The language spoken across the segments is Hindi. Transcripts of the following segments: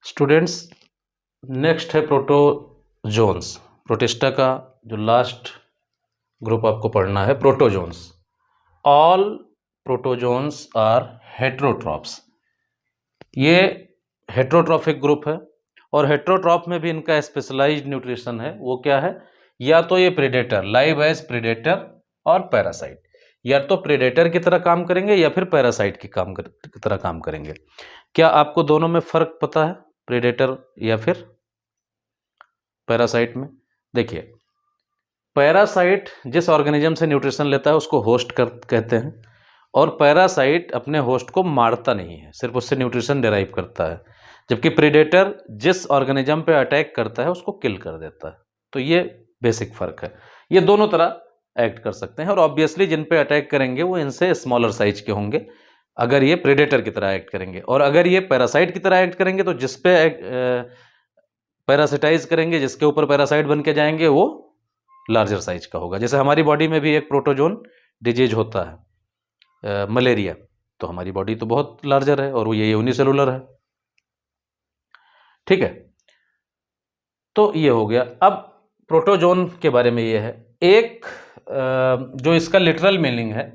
स्टूडेंट्स, नेक्स्ट है प्रोटोजोन्स। प्रोटिस्टा का जो लास्ट ग्रुप आपको पढ़ना है protozoans. All protozoans are heterotrophs. ये हेट्रोट्रॉफिक ग्रुप है और हेट्रोट्रॉफ में भी इनका स्पेशलाइज्ड न्यूट्रिशन है। वो क्या है? या तो ये प्रेडेटर, लाइव एज प्रेडेटर और पैरासाइट, या तो प्रेडेटर की तरह काम करेंगे या फिर पैरासाइट की तरह काम करेंगे। क्या आपको दोनों में फर्क पता है, प्रेडेटर या फिर पैरासाइट में? देखिए, पैरासाइट जिस ऑर्गेनिज्म से न्यूट्रिशन लेता है उसको होस्ट कहते हैं, और पैरासाइट अपने होस्ट को मारता नहीं है, सिर्फ उससे न्यूट्रिशन डेराइव करता है। जबकि प्रेडेटर जिस ऑर्गेनिज्म पे अटैक करता है उसको किल कर देता है। तो ये बेसिक फर्क है। ये दोनों तरह एक्ट कर सकते हैं, और ऑब्वियसली जिन पे अटैक करेंगे वो इनसे स्मॉलर साइज के होंगे अगर ये प्रेडेटर की तरह एक्ट करेंगे, और अगर ये पैरासाइट की तरह एक्ट करेंगे तो जिस पे पैरासिटाइज करेंगे, जिसके ऊपर पैरासाइट बन के जाएंगे, वो लार्जर साइज का होगा। जैसे हमारी बॉडी में भी एक प्रोटोजोन डिजीज होता है, मलेरिया, तो हमारी बॉडी तो बहुत लार्जर है और वो ये यूनिसेलुलर है। ठीक है, तो ये हो गया। अब प्रोटोजोन के बारे में ये है, एक जो इसका लिटरल मीनिंग है,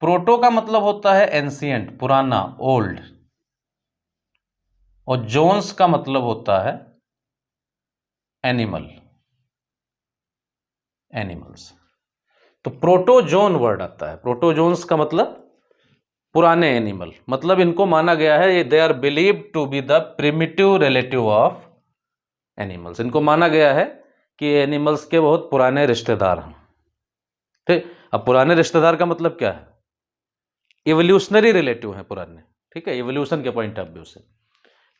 प्रोटो का मतलब होता है एंशिएंट, पुराना, ओल्ड, और जोन्स का मतलब होता है एनिमल, एनिमल्स। तो प्रोटोजोन वर्ड आता है, प्रोटोजोन्स का मतलब पुराने एनिमल, मतलब इनको माना गया है, they are believed to be the primitive relative of animals. इनको माना गया है कि एनिमल्स के बहुत पुराने रिश्तेदार हैं। ठीक, अब पुराने रिश्तेदार का मतलब क्या है? इवोल्यूशनरी रिलेटिव हैं पुराने। ठीक है, इवोल्यूशन के पॉइंट ऑफ व्यू से।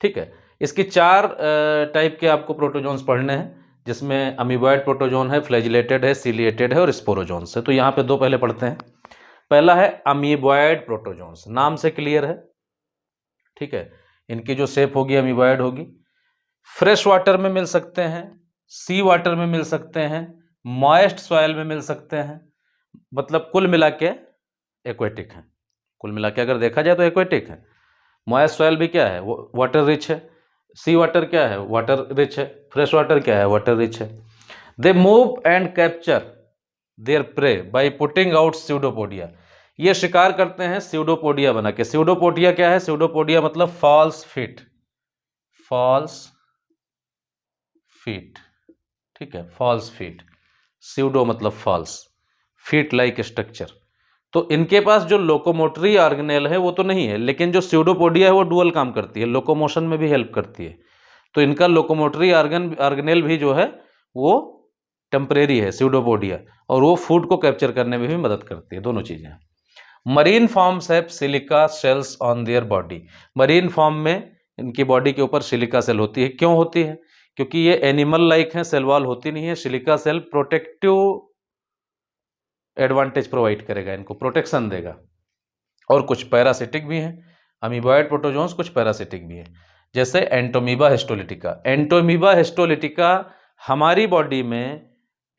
ठीक है, इसकी 4 टाइप के आपको प्रोटोजोन्स पढ़ने हैं, जिसमें अमीबॉयड प्रोटोजोन है, फ्लैजिलेटेड है, सीलिएटेड है और स्पोरोजोन्स है। तो यहाँ पे 2 पहले पढ़ते हैं। पहला है अमीबॉयड प्रोटोजोन्स, नाम से क्लियर है। ठीक है, इनकी जो शेप होगी अमीबॉयड होगी। फ्रेश वाटर में मिल सकते हैं, सी वाटर में मिल सकते हैं, मॉइस्ट सॉइल में मिल सकते हैं, मतलब कुल मिला के एक्वेटिक हैं। कुल मिला के अगर देखा जाए तो एक्वेटिक है। मॉइस्ट सॉइल भी क्या है? वो वाटर रिच है। सी वाटर क्या है? वाटर रिच है। फ्रेश वाटर क्या है? वाटर रिच है। They move and capture there pray by putting out pseudopodia. ये शिकार करते हैं स्यूडोपोडिया बना के। स्यूडोपोडिया क्या है? स्यूडोपोडिया मतलब फॉल्स फीट, फॉल्स फीट। ठीक है, फॉल्स फीट, स्यूडो मतलब फॉल्स, फीट लाइक स्ट्रक्चर। तो इनके पास जो लोकोमोटरी ऑर्गेनेल है वो तो नहीं है, लेकिन जो स्यूडोपोडिया है वो डुअल काम करती है, लोकोमोशन में भी हेल्प करती है। तो इनका लोकोमोटरी ऑर्गेनेल भी जो है वो टेम्परेरी है, स्यूडोपोडिया, और वो फूड को कैप्चर करने में भी मदद करती है। दोनों चीजें। Marine forms have silica cells on their body. Marine form में इनकी बॉडी के ऊपर सिलिका सेल होती है। क्यों होती है? क्योंकि ये एनिमल लाइक हैं, सेल वॉल होती नहीं है। Silica cell protective advantage provide करेगा, इनको प्रोटेक्शन देगा। और कुछ पैरासिटिक भी हैं, अमीबॉयड प्रोटोजोन्स कुछ पैरासिटिक भी हैं, जैसे एंटोमीबा हिस्टोलिटिका। एंटोमीबा हिस्टोलिटिका हमारी बॉडी में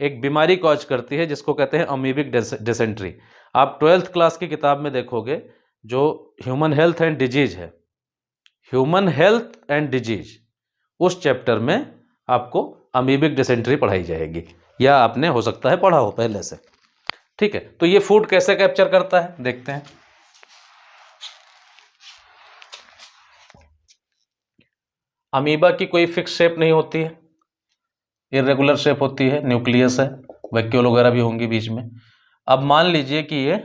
एक बीमारी कॉज करती है जिसको कहते हैं अमीबिक डिसेंट्री। आप 12th क्लास की किताब में देखोगे, जो ह्यूमन हेल्थ एंड डिजीज है, ह्यूमन हेल्थ एंड डिजीज, उस चैप्टर में आपको अमीबिक डिसेंट्री पढ़ाई जाएगी, या आपने हो सकता है पढ़ा हो पहले से। ठीक है, तो ये फूड कैसे कैप्चर करता है देखते हैं। अमीबा की कोई फिक्स शेप नहीं होती है, इरेगुलर शेप होती है, न्यूक्लियस है, वैक्यूल वगैरह भी होंगी बीच में। अब मान लीजिए कि ये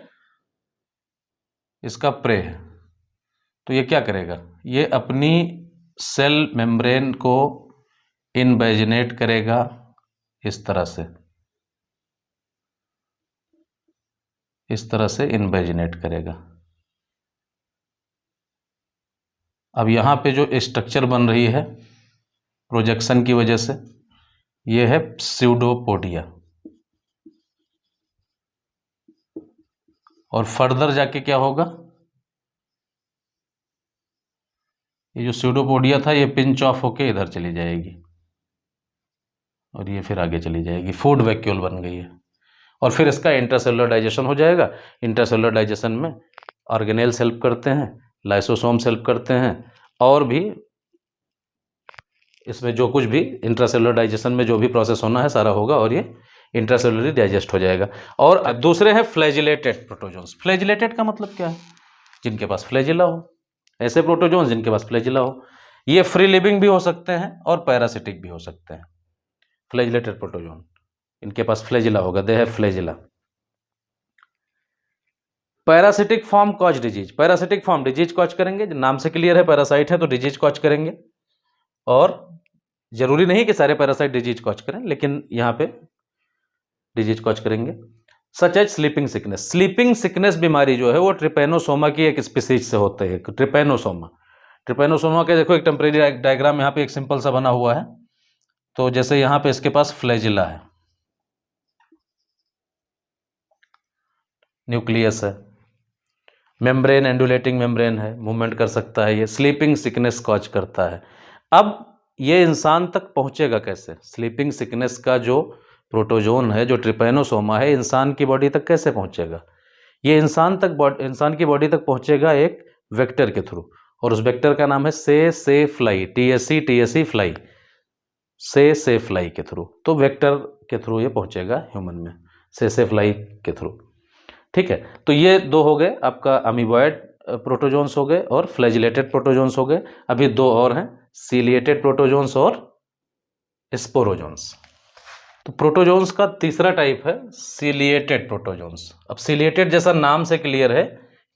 इसका प्रे है, तो ये क्या करेगा? ये अपनी सेल मेम्ब्रेन को इनवेजिनेट करेगा इस तरह से, इस तरह से इनवेजिनेट करेगा। अब यहाँ पे जो स्ट्रक्चर बन रही है प्रोजेक्शन की वजह से, ये है स्यूडोपोडिया, और फर्दर जाके क्या होगा? ये जो स्यूडोपोडिया था ये पिंच ऑफ होके इधर चली जाएगी, और ये फिर आगे चली जाएगी, फूड वैक्यूल बन गई है। और फिर इसका इंट्रासेलुलर डाइजेशन हो जाएगा। इंट्रासेलुलर डाइजेशन में ऑर्गेनेल्स हेल्प करते हैं, लाइसोसोम्स हेल्प करते हैं, और भी इसमें जो कुछ भी इंट्रासेलुलर डाइजेशन में जो भी प्रोसेस होना है सारा होगा और ये इंट्रासेलुलरली डाइजेस्ट हो जाएगा। और अब दूसरे हैं फ्लैजिलेटेड प्रोटोजोन्स। फ्लैजिलेटेड का मतलब क्या है? जिनके पास फ्लैजिला हो, ऐसे प्रोटोजोन्स जिनके पास फ्लैजिला हो। ये फ्री लिविंग भी हो सकते हैं और पैरासिटिक भी हो सकते हैं। फ्लैजिलेटेड प्रोटोजोन, इनके पास फ्लैजिला होगा, they have flagella. Parasitic form cause disease. Parasitic form disease cause करेंगे, नाम से क्लियर है पैरासाइट है तो डिजीज कॉज करेंगे। और जरूरी नहीं कि सारे पैरासाइट डिजीज कॉज करें, लेकिन यहाँ पे डिजीज कॉज करेंगे। Such as sleeping sickness. Sleeping sickness बीमारी जो है वो ट्रिपेनोसोमा की एक स्पीसीज से होते हैं। ट्रिपेनोसोमा, ट्रिपेनोसोमा के देखो एक टेम्परेरी डायग्राम यहाँ पे एक सिंपल सा बना हुआ है। तो जैसे यहाँ पे इसके पास फ्लैजिला है, न्यूक्लियस है, मेम्ब्रेन एंडुलेटिंग मेम्ब्रेन है, मूवमेंट कर सकता है, ये स्लीपिंग सिकनेस कॉज करता है। अब ये इंसान तक पहुंचेगा कैसे? स्लीपिंग सिकनेस का जो प्रोटोजोन है, जो ट्रिपेनोसोमा है, इंसान की बॉडी तक कैसे पहुंचेगा? ये इंसान की बॉडी तक पहुंचेगा एक वेक्टर के थ्रू, और उस वेक्टर का नाम है से फ्लाई, टीएससी फ्लाई, से फ्लाई के थ्रू। तो वेक्टर के थ्रू ये पहुंचेगा ह्यूमन में, से फ्लाई के थ्रू। ठीक है, तो ये दो हो गए आपका अमीबॉयड प्रोटोजोन्स हो गए और फ्लैजिलेटेड प्रोटोजोन्स हो गए। अभी दो और हैं, सीलिएटेड प्रोटोजोन्स और स्पोरोजोन्स। तो प्रोटोजोन्स का तीसरा टाइप है सीलिएटेड प्रोटोजोन्स। अब सीलिएटेड जैसा नाम से क्लियर है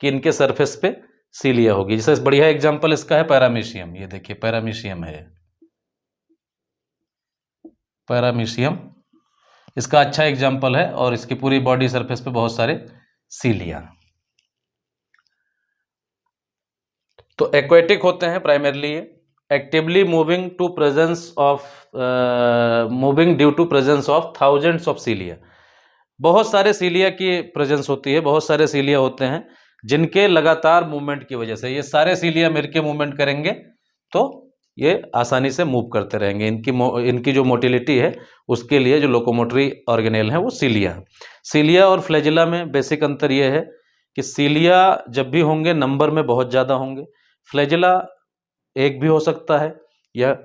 कि इनके सरफेस पे सीलिया होगी। जैसे बढ़िया एग्जांपल इसका है पैरामीशियम। ये देखिए पैरामीशियम है, पैरामीशियम इसका अच्छा एग्जांपल है, और इसकी पूरी बॉडी सरफेस पे बहुत सारे सीलिया। तो एक्वेटिक होते हैं primarily, actively moving to presence of moving due to presence of thousands of cilia. बहुत सारे सीलिया की प्रेजेंस होती है, बहुत सारे सीलिया होते हैं जिनके लगातार मूवमेंट की वजह से ये सारे सीलिया मिलकर मूवमेंट करेंगे तो ये आसानी से मूव करते रहेंगे। इनकी जो मोटिलिटी है उसके लिए जो लोकोमोटरी ऑर्गेनेल है वो सीलिया है। सीलिया और फ्लैजिला में बेसिक अंतर ये है कि सीलिया जब भी होंगे नंबर में बहुत ज़्यादा होंगे, फ्लैजिला एक भी हो सकता है या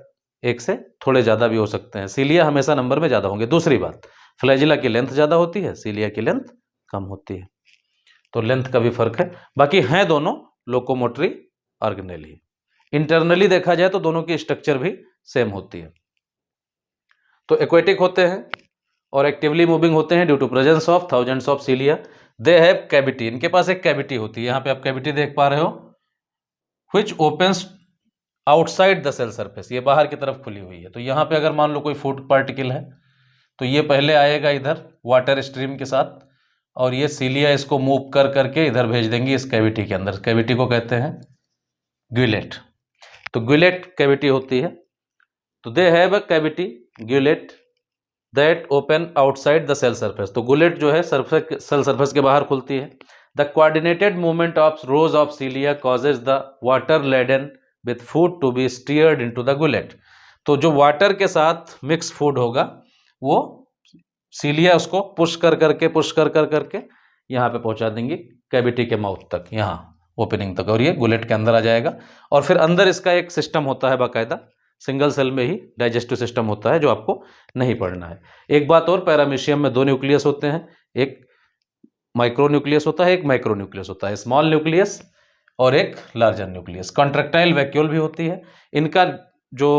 एक से थोड़े ज़्यादा भी हो सकते हैं, सीलिया हमेशा नंबर में ज़्यादा होंगे। दूसरी बात, फ्लैजिला की लेंथ ज़्यादा होती है, सीलिया की लेंथ कम होती है, तो लेंथ का भी फर्क है। बाकी हैं दोनों लोकोमोटरी ऑर्गेनेल ही। इंटरनली देखा जाए तो दोनों की स्ट्रक्चर भी सेम होती है। तो एक्वेटिक होते हैं और एक्टिवली मूविंग होते हैं due to presence of thousands of cilia. They have cavity, इनके पास एक कैविटी होती है, यहाँ पे आप कैविटी देख पा रहे हो, which opens outside the cell surface, ये बाहर की तरफ खुली हुई है। तो यहाँ पे अगर मान लो कोई फूड पार्टिकल है तो ये पहले आएगा इधर वाटर स्ट्रीम के साथ, और ये सीलिया इसको मूव कर करके इधर भेज देंगी इस कैविटी के अंदर। कैविटी को कहते हैं ग्यूलेट। तो ग्यूलेट कैविटी होती है। तो they have a cavity gullet that open outside the cell surface. तो गुलेट जो है सेल सरफेस के बाहर खुलती है। The coordinated movement of rows of cilia causes the water laden with food to be steered into the gullet. तो जो वाटर के साथ मिक्स फूड होगा वो सीलिया उसको पुश कर करके यहाँ पे पहुंचा देंगी कैविटी के माउथ तक, यहाँ ओपनिंग तक, और ये गुलेट के अंदर आ जाएगा। और फिर अंदर इसका एक सिस्टम होता है बाकायदा, सिंगल सेल में ही डाइजेस्टिव सिस्टम होता है जो आपको नहीं पढ़ना है। एक बात और, पैरामीशियम में दो न्यूक्लियस होते हैं, एक माइक्रो न्यूक्लियस होता है, एक मैक्रो न्यूक्लियस होता है, स्मॉल न्यूक्लियस और एक लार्जर न्यूक्लियस। कॉन्ट्रैक्टाइल वैक्यूल भी होती है। इनका जो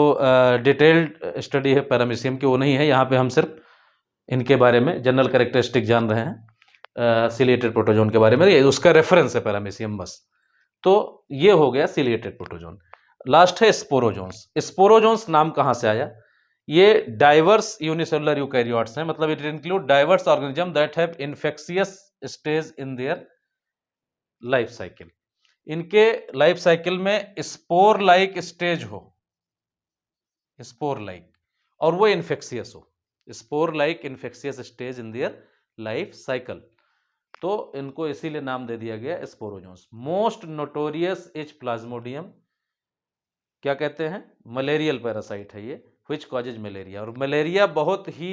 डिटेल्ड स्टडी है पैरामीशियम की वो नहीं है, यहाँ पे हम सिर्फ इनके बारे में जनरल कैरेक्टरिस्टिक जान रहे हैं, सीलिएटेड प्रोटोजोन के बारे में, ये उसका रेफरेंस है पैरामीशियम बस। तो ये हो गया सीलिएटेड प्रोटोजोन। लास्ट है स्पोरोजोन्स। स्पोरोजोन्स नाम कहाँ से आया? ये डाइवर्स यूनिसेलुलर यूकैरियोट्स हैं, मतलब it include diverse organism that have infectious stage in their life cycle. इनके लाइफ साइकिल में स्पोर लाइक स्टेज हो, स्पोर लाइक, और वो इन्फेक्शियस हो, spore like infectious stage in their life cycle. तो इनको इसीलिए नाम दे दिया गया sporozoans. Most notorious is Plasmodium, क्या कहते हैं, मलेरियल पैरासाइट है ये, व्हिच कॉजेज मलेरिया। और मलेरिया बहुत ही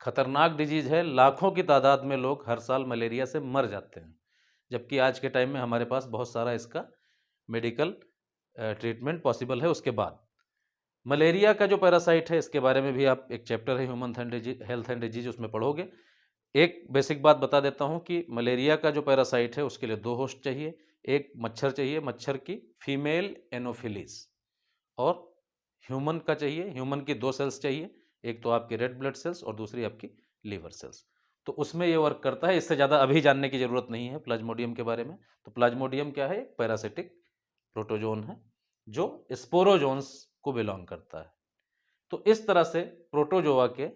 खतरनाक डिजीज है, लाखों की तादाद में लोग हर साल मलेरिया से मर जाते हैं, जबकि आज के टाइम में हमारे पास बहुत सारा इसका मेडिकल ट्रीटमेंट पॉसिबल है उसके बाद। मलेरिया का जो पैरासाइट है इसके बारे में भी आप, एक चैप्टर है ह्यूमन हेल्थ एंड डिजीज, उसमें पढ़ोगे। एक बेसिक बात बता देता हूं कि मलेरिया का जो पैरासाइट है उसके लिए 2 होस्ट चाहिए। एक मच्छर चाहिए, मच्छर की फीमेल एनोफिलीज, और ह्यूमन का चाहिए, ह्यूमन की 2 सेल्स चाहिए, एक तो आपकी रेड ब्लड सेल्स और दूसरी आपकी लीवर सेल्स। तो उसमें ये वर्क करता है। इससे ज़्यादा अभी जानने की ज़रूरत नहीं है प्लाज्मोडियम के बारे में। तो प्लाज्मोडियम क्या है? एक पैरासिटिक प्रोटोजोन है जो स्पोरोजोन्स को बिलोंग करता है। तो इस तरह से प्रोटोजोआ के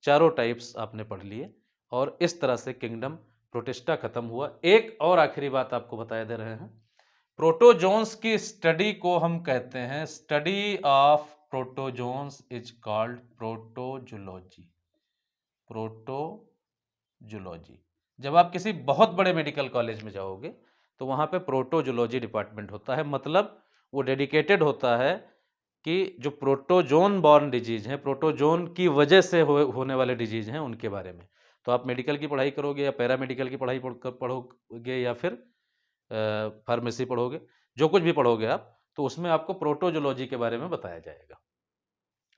चारों टाइप्स आपने पढ़ लिए, और इस तरह से किंगडम प्रोटिस्टा खत्म हुआ। एक और आखिरी बात आपको बताए दे रहे हैं, प्रोटोजोन्स की स्टडी को हम कहते हैं, study of protozoans is called protozoology. Protozoology. जब आप किसी बहुत बड़े मेडिकल कॉलेज में जाओगे तो वहां पे प्रोटोजूलॉजी डिपार्टमेंट होता है, मतलब वो डेडिकेटेड होता है कि जो प्रोटोजोन बॉर्न डिजीज हैं, प्रोटोजोन की वजह से होने वाले डिजीज हैं, उनके बारे में। तो आप मेडिकल की पढ़ाई करोगे या पैरामेडिकल की पढ़ाई पढ़ोगे या फिर फार्मेसी पढ़ोगे, जो कुछ भी पढ़ोगे आप, तो उसमें आपको प्रोटोजोलॉजी के बारे में बताया जाएगा,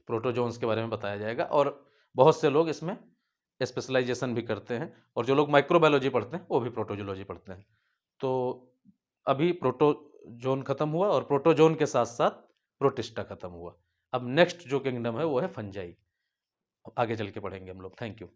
प्रोटोजोन्स के बारे में बताया जाएगा। और बहुत से लोग इसमें स्पेशलाइजेशन भी करते हैं, और जो लोग माइक्रोबायोलॉजी पढ़ते हैं वो भी प्रोटोजोलॉजी पढ़ते हैं। तो अभी प्रोटोजोन खत्म हुआ, और प्रोटोजोन के साथ साथ प्रोटिस्टा खत्म हुआ। अब नेक्स्ट जो किंगडम है वो है फंजाई। आगे चल के पढ़ेंगे हम लोग। Thank you.